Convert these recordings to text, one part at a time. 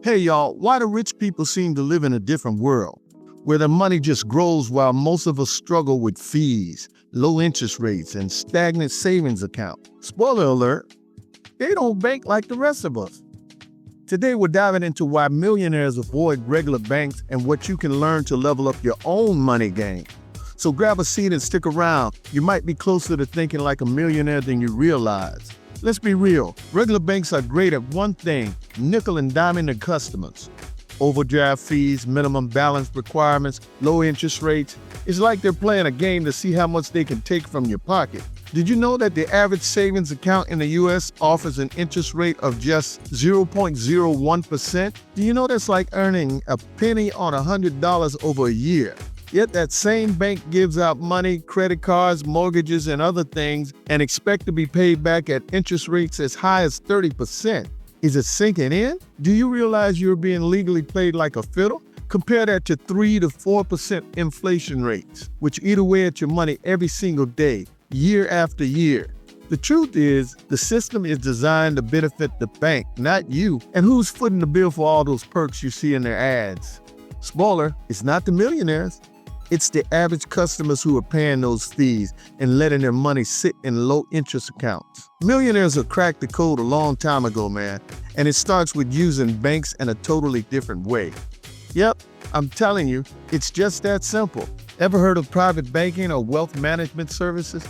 Hey y'all, why do rich people seem to live in a different world, where their money just grows while most of us struggle with fees, low interest rates, and stagnant savings accounts? Spoiler alert, they don't bank like the rest of us. Today we're diving into why millionaires avoid regular banks and what you can learn to level up your own money game. So grab a seat and stick around. You might be closer to thinking like a millionaire than you realize. Let's be real, regular banks are great at one thing: nickel and diming their customers. Overdraft fees, minimum balance requirements, low interest rates. It's like they're playing a game to see how much they can take from your pocket. Did you know that the average savings account in the U.S. offers an interest rate of just 0.01%? Do you know that's like earning a penny on $100 over a year? Yet that same bank gives out money, credit cards, mortgages, and other things and expect to be paid back at interest rates as high as 30%. Is it sinking in? Do you realize you're being legally played like a fiddle? Compare that to 3 to 4% inflation rates, which eat away at your money every single day, year after year. The truth is, the system is designed to benefit the bank, not you. And who's footing the bill for all those perks you see in their ads? Spoiler, it's not the millionaires. It's the average customers who are paying those fees and letting their money sit in low-interest accounts. Millionaires have cracked the code a long time ago, man, and it starts with using banks in a totally different way. Yep, I'm telling you, it's just that simple. Ever heard of private banking or wealth management services?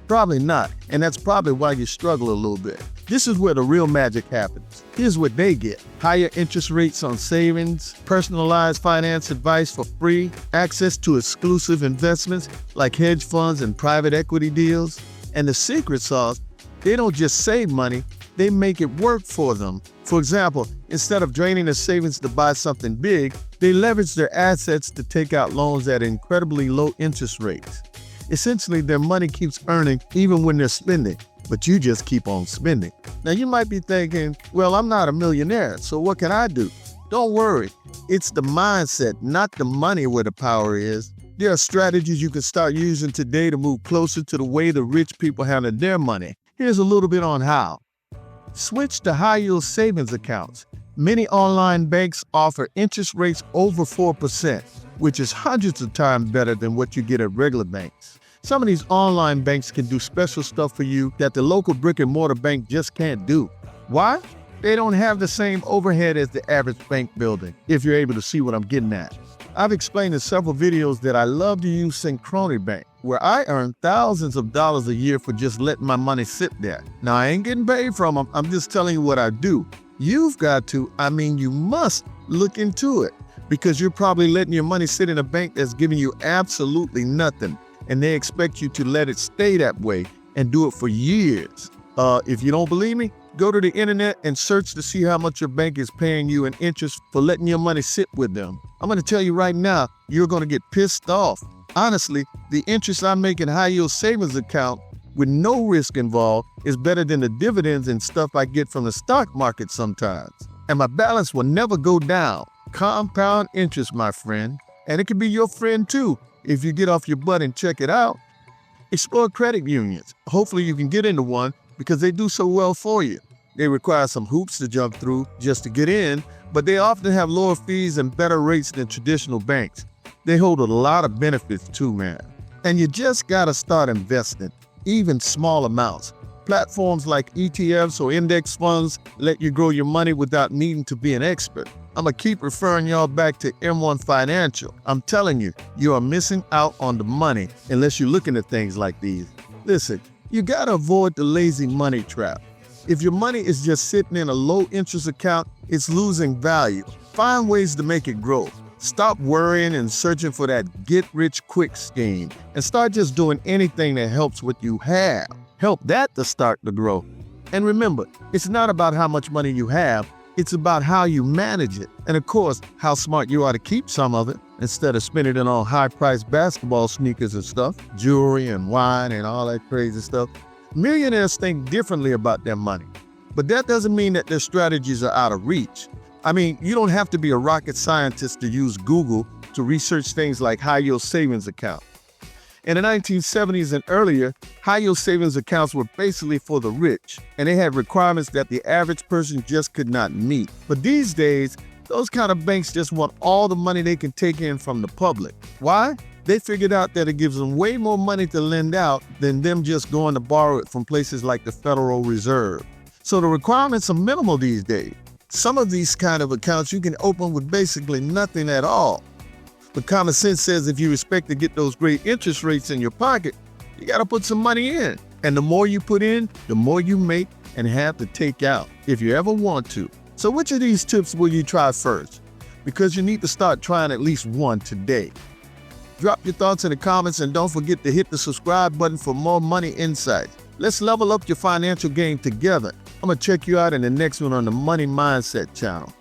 Probably not, and that's probably why you struggle a little bit. This is where the real magic happens. Here's what they get: higher interest rates on savings, personalized finance advice for free, access to exclusive investments like hedge funds and private equity deals. And the secret sauce, they don't just save money, they make it work for them. For example, instead of draining their savings to buy something big, they leverage their assets to take out loans at incredibly low interest rates. Essentially, their money keeps earning even when they're spending, but you just keep on spending. Now you might be thinking, well, I'm not a millionaire, so what can I do? Don't worry, it's the mindset, not the money, where the power is. There are strategies you can start using today to move closer to the way the rich people handle their money. Here's a little bit on how. Switch to high-yield savings accounts. Many online banks offer interest rates over 4%, which is hundreds of times better than what you get at regular banks. Some of these online banks can do special stuff for you that the local brick-and-mortar bank just can't do. Why? They don't have the same overhead as the average bank building, if you're able to see what I'm getting at. I've explained in several videos that I love to use Synchrony Bank, where I earn thousands of dollars a year for just letting my money sit there. Now, I ain't getting paid from them, I'm just telling you what I do. You've got to, you must look into it, because you're probably letting your money sit in a bank that's giving you absolutely nothing, and they expect you to let it stay that way and do it for years. If you don't believe me, go to the internet and search to see how much your bank is paying you in interest for letting your money sit with them. I'm going to tell you right now, you're going to get pissed off. Honestly, the interest I make in high-yield savings account with no risk involved is better than the dividends and stuff I get from the stock market sometimes. And my balance will never go down. Compound interest, my friend. And it can be your friend too, if you get off your butt and check it out. Explore credit unions. Hopefully you can get into one, because they do so well for you. They require some hoops to jump through just to get in, but they often have lower fees and better rates than traditional banks. They hold a lot of benefits too, man. And you just gotta start investing, even small amounts. Platforms like ETFs or index funds let you grow your money without needing to be an expert. I'm gonna keep referring y'all back to M1 Financial. I'm telling you, you are missing out on the money unless you're looking at things like these. Listen, you gotta avoid the lazy money trap. If your money is just sitting in a low interest account, it's losing value. Find ways to make it grow. Stop worrying and searching for that get-rich-quick scheme and start just doing anything that helps what you have. Help that to start to grow. And remember, it's not about how much money you have, it's about how you manage it. And of course, how smart you are to keep some of it instead of spending it on high-priced basketball sneakers and stuff, jewelry and wine and all that crazy stuff. Millionaires think differently about their money, but that doesn't mean that their strategies are out of reach. You don't have to be a rocket scientist to use Google to research things like high-yield savings accounts. In the 1970s and earlier, high-yield savings accounts were basically for the rich, and they had requirements that the average person just could not meet. But these days, Those kind of banks just want all the money they can take in from the public. Why? They figured out that it gives them way more money to lend out than them just going to borrow it from places like the Federal Reserve. So the requirements are minimal these days. Some of these kind of accounts you can open with basically nothing at all. But common sense says if you expect to get those great interest rates in your pocket, you got to put some money in. And the more you put in, the more you make and have to take out, if you ever want to. So which of these tips will you try first? Because you need to start trying at least one today. Drop your thoughts in the comments and don't forget to hit the subscribe button for more money insights. Let's level up your financial game together. I'm going to check you out in the next one on the Money Mindset channel.